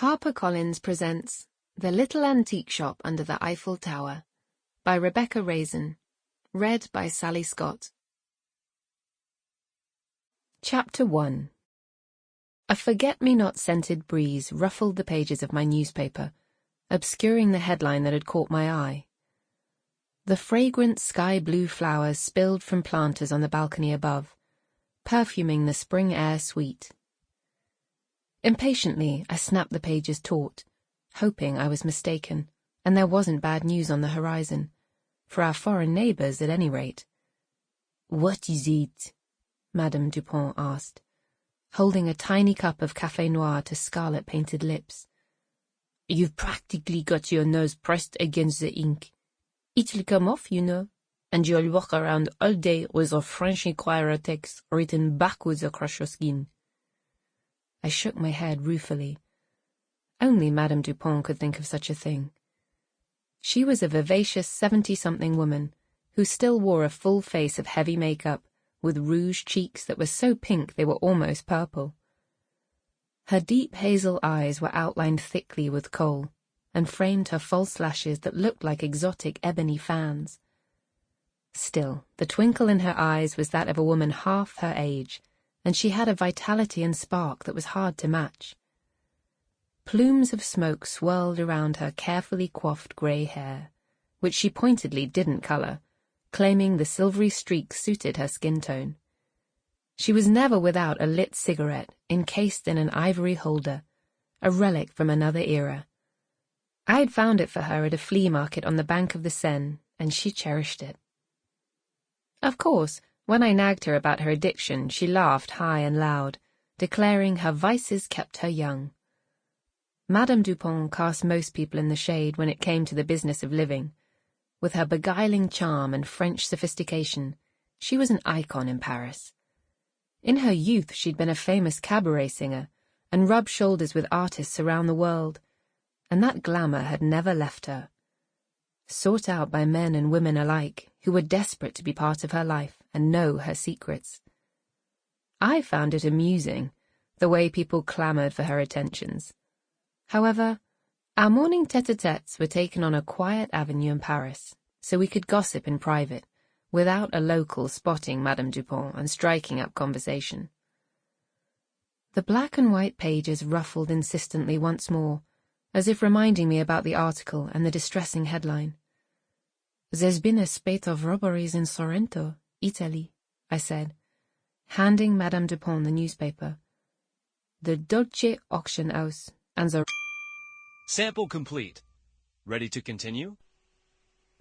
HarperCollins presents The Little Antique Shop Under the Eiffel Tower by Rebecca Raisin, read by Sally Scott. Chapter 1. A forget-me-not scented breeze ruffled the pages of my newspaper, obscuring the headline that had caught my eye. The fragrant sky-blue flowers spilled from planters on the balcony above, perfuming the spring air sweet. Impatiently, I snapped the pages taut, hoping I was mistaken, and there wasn't bad news on the horizon, for our foreign neighbours at any rate. "What is it?" Madame Dupont asked, holding a tiny cup of café noir to scarlet-painted lips. "You've practically got your nose pressed against the ink. It'll come off, you know, and you'll walk around all day with a French Inquirer text written backwards across your skin." I shook my head ruefully. Only Madame Dupont could think of such a thing. She was a vivacious 70-something woman who still wore a full face of heavy makeup with rouged cheeks that were so pink they were almost purple. Her deep hazel eyes were outlined thickly with kohl and framed her false lashes that looked like exotic ebony fans. Still, the twinkle in her eyes was that of a woman half her age, and she had a vitality and spark that was hard to match. Plumes of smoke swirled around her carefully coiffed grey hair, which she pointedly didn't colour, claiming the silvery streaks suited her skin tone. She was never without a lit cigarette encased in an ivory holder, a relic from another era. I had found it for her at a flea market on the bank of the Seine, and she cherished it. Of course, when I nagged her about her addiction, she laughed high and loud, declaring her vices kept her young. Madame Dupont cast most people in the shade when it came to the business of living. With her beguiling charm and French sophistication, she was an icon in Paris. In her youth, she'd been a famous cabaret singer and rubbed shoulders with artists around the world, and that glamour had never left her. Sought out by men and women alike who were desperate to be part of her life and know her secrets. I found it amusing, the way people clamoured for her attentions. However, our morning tete-a-tetes were taken on a quiet avenue in Paris, so we could gossip in private, without a local spotting Madame Dupont and striking up conversation. The black and white pages ruffled insistently once more, as if reminding me about the article and the distressing headline. "There's been a spate of robberies in Sorrento, Italy," I said, handing Madame Dupont the newspaper. "The Dolce auction house and the..." Sample complete. Ready to continue?